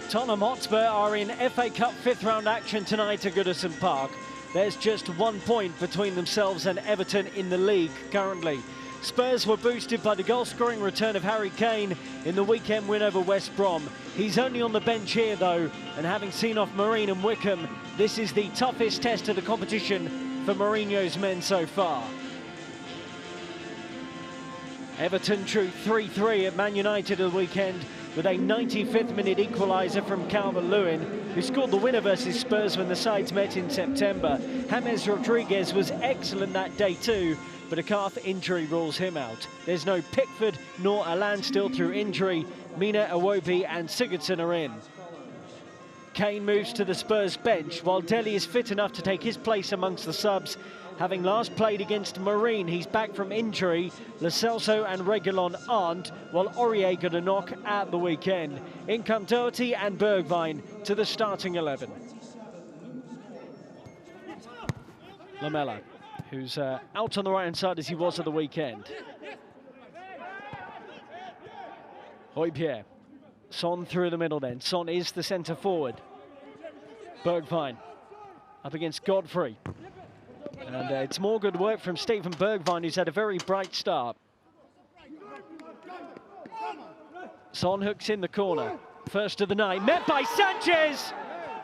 Tottenham Hotspur are in FA Cup fifth round action tonight at Goodison Park. There's just 1 point between themselves and Everton in the league currently. Spurs were boosted by the goal-scoring return of Harry Kane in the weekend win over West Brom. He's only on the bench here though, and having seen off Marine and Wickham, this is the toughest test of the competition for Mourinho's men so far. Everton drew 3-3 at Man United at the weekend with a 95th minute equaliser from Calvert-Lewin, who scored the winner versus Spurs when the sides met in September. James Rodriguez was excellent that day too, but a calf injury rules him out. There's no Pickford nor Alan still through injury. Mina, Iwobi and Sigurdsson are in. Kane moves to the Spurs bench, while Dele is fit enough to take his place amongst the subs. Having last played against Marine, he's back from injury. Lo Celso and Reguilon aren't, while Aurier got a knock at the weekend. In come Doherty and Bergwijn to the starting 11. Lamela, who's out on the right-hand side as he was at the weekend. Højbjerg. Son through the middle then. Son is the centre forward. Bergwijn up against Godfrey. And it's more good work from Steven Bergwijn, who's had a very bright start. Son hooks in the corner. First of the night, met by Sanchez!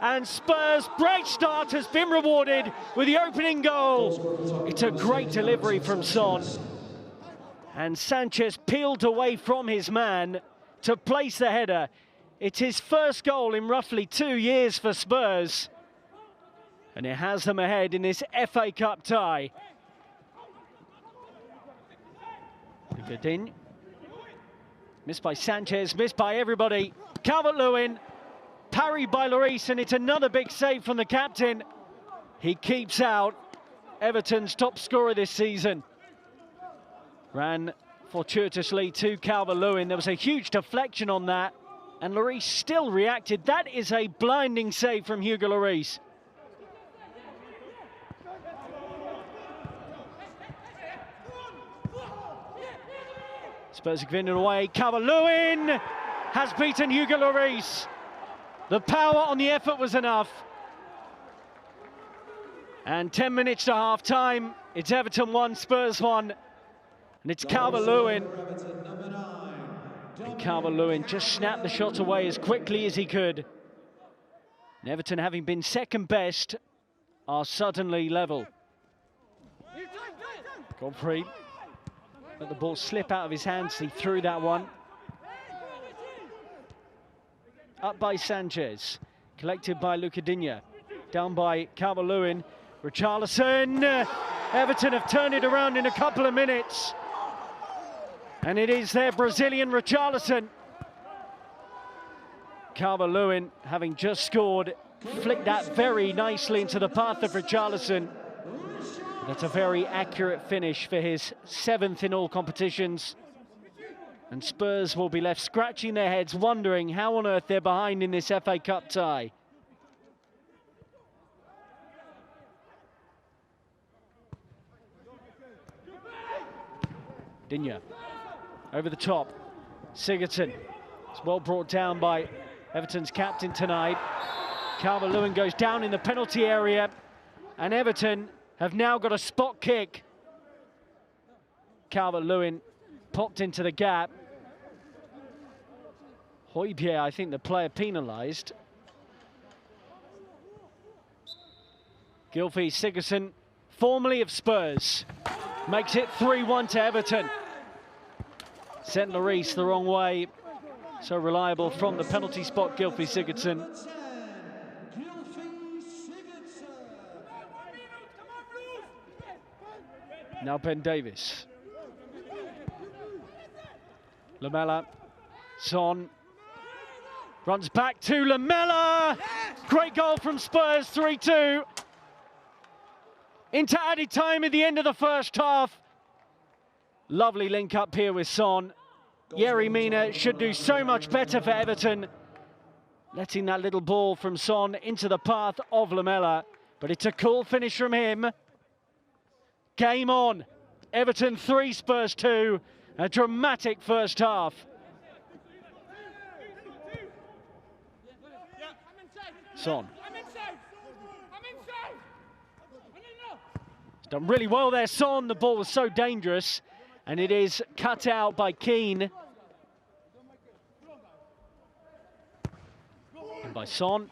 And Spurs' bright start has been rewarded with the opening goal. It's a great delivery from Son. And Sanchez peeled away from his man to place the header. It's his first goal in roughly 2 years for Spurs. And it has them ahead in this FA Cup tie. Godin. Missed by Sanchez, missed by everybody. Calvert-Lewin, parried by Lloris, and it's another big save from the captain. He keeps out Everton's top scorer this season. Ran fortuitously to Calvert-Lewin. There was a huge deflection on that, and Lloris still reacted. That is a blinding save from Hugo Lloris. Spurs are giving it away. Calvert-Lewin has beaten Hugo Lloris. The power on the effort was enough. And 10 minutes to half-time. It's Everton 1, Spurs 1. And it's Calvert-Lewin. And Calvert-Lewin just snapped the shot away as quickly as he could. And Everton, having been second best, are suddenly level. Godfrey. Let the ball slip out of his hands. He threw that one. Up by Sanchez. Collected by Lucadinha. Down by Calvert-Lewin. Richarlison. Everton have turned it around in a couple of minutes. And it is their Brazilian Richarlison. Calvert-Lewin, having just scored, flicked that very nicely into the path of Richarlison. That's a very accurate finish for his 7th in all competitions. And Spurs will be left scratching their heads, wondering how on earth they're behind in this FA Cup tie. Digne over the top. Sigurdsson. It's well brought down by Everton's captain tonight. Calvert-Lewin goes down in the penalty area, and Everton have now got a spot kick. Calvert-Lewin popped into the gap. Højbjerg, I think the player penalised. Gylfi Sigurdsson, formerly of Spurs, makes it 3-1 to Everton. Sent Lloris the wrong way. So reliable from the penalty spot, Gylfi Sigurdsson. Now Ben Davies. Lamela. Son. Runs back to Lamela. Great goal from Spurs, 3-2. Into added time at the end of the first half. Lovely link up here with Son. Yerry Mina should do so much better for Everton. Letting that little ball from Son into the path of Lamela. But it's a cool finish from him. Game on. Everton 3, Spurs 2. A dramatic first half. Son. He's done really well there, Son. The ball was so dangerous, and it is cut out by Keane. And by Son.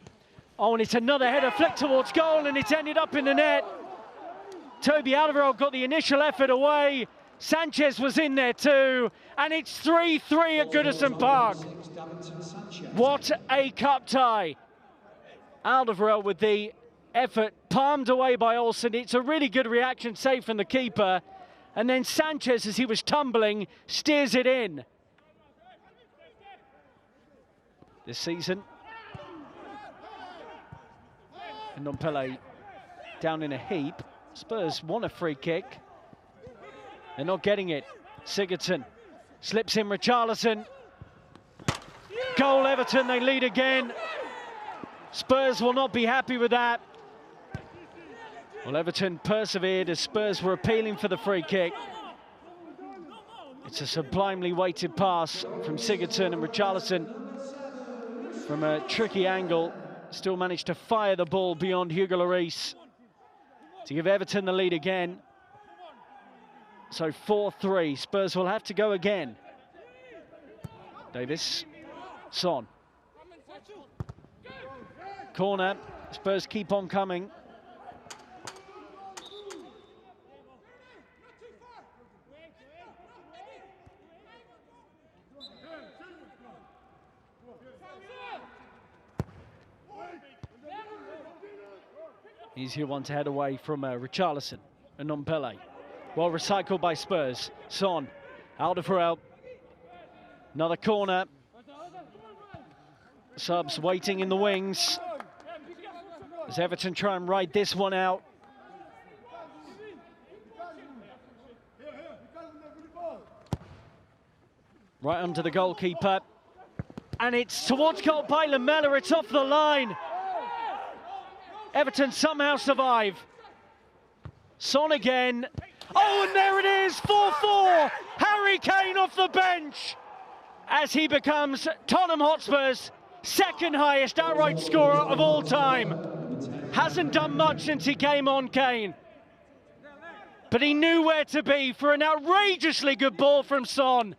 Oh, and it's another header flicked towards goal, and it's ended up in the net. Toby Alderweireld got the initial effort away. Sanchez was in there too, and it's 3-3 at Goodison Park. What a cup tie. Alderweireld with the effort palmed away by Olsen. It's a really good reaction, save from the keeper. And then Sanchez, as he was tumbling, steers it in. This season, Ndombele down in a heap. Spurs want a free kick. They're not getting it. Sigurdsson slips in Richarlison. Goal Everton, they lead again. Spurs will not be happy with that. Well, Everton persevered as Spurs were appealing for the free kick. It's a sublimely weighted pass from Sigurdsson, and Richarlison from a tricky angle still managed to fire the ball beyond Hugo Lloris to give Everton the lead again. So 4-3, Spurs will have to go again. Davis, Son. Corner, Spurs keep on coming. Easier one to head away from Richarlison and Ndombele. Well recycled by Spurs. Son, Alderweireld. Another corner. Subs waiting in the wings as Everton try and ride this one out. Right under the goalkeeper. And it's towards goal by Lamela. It's off the line. Everton somehow survive. Son again. Oh, and there it is, 4-4. Harry Kane off the bench as he becomes Tottenham Hotspur's second highest outright scorer of all time. Hasn't done much since he came on, Kane. But he knew where to be for an outrageously good ball from Son.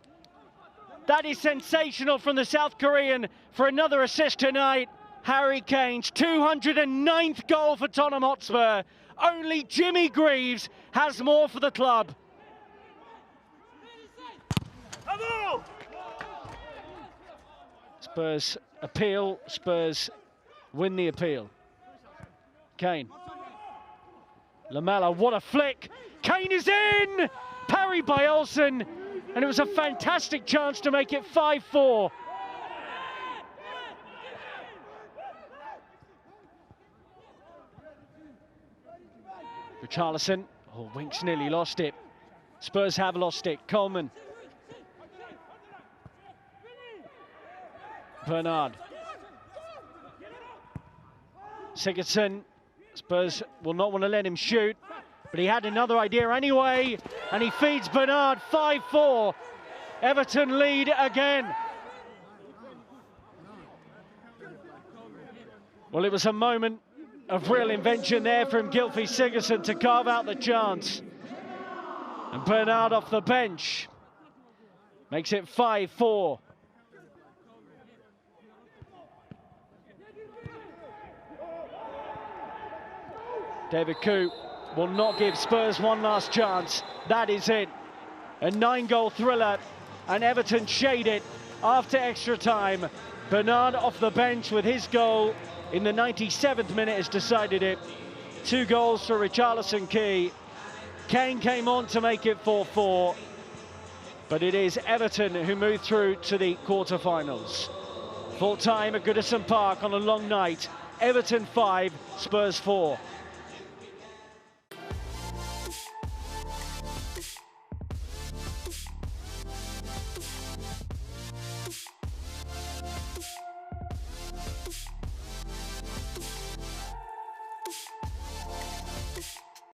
That is sensational from the South Korean for another assist tonight. Harry Kane's 209th goal for Tottenham Hotspur. Only Jimmy Greaves has more for the club. Spurs appeal, Spurs win the appeal. Kane. Lamela, what a flick. Kane is in! Parried by Olsen, and it was a fantastic chance to make it 5-4. Richarlison, oh, Winks nearly lost it. Spurs have lost it. Coleman. Bernard. Sigurdsson. Spurs will not want to let him shoot, but he had another idea anyway, and he feeds Bernard. 5-4. Everton lead again. Well, it was a moment of real invention there from Gylfi Sigurdsson to carve out the chance. And Bernard off the bench makes it 5-4. David Koo will not give Spurs one last chance. That is it. A 9-goal thriller, and Everton shade it after extra time. Bernard off the bench with his goal in the 97th minute has decided it. 2 goals for Richarlison Key. Kane came on to make it 4-4. But it is Everton who move through to the quarter-finals. Full time at Goodison Park on a long night. Everton 5, Spurs 4.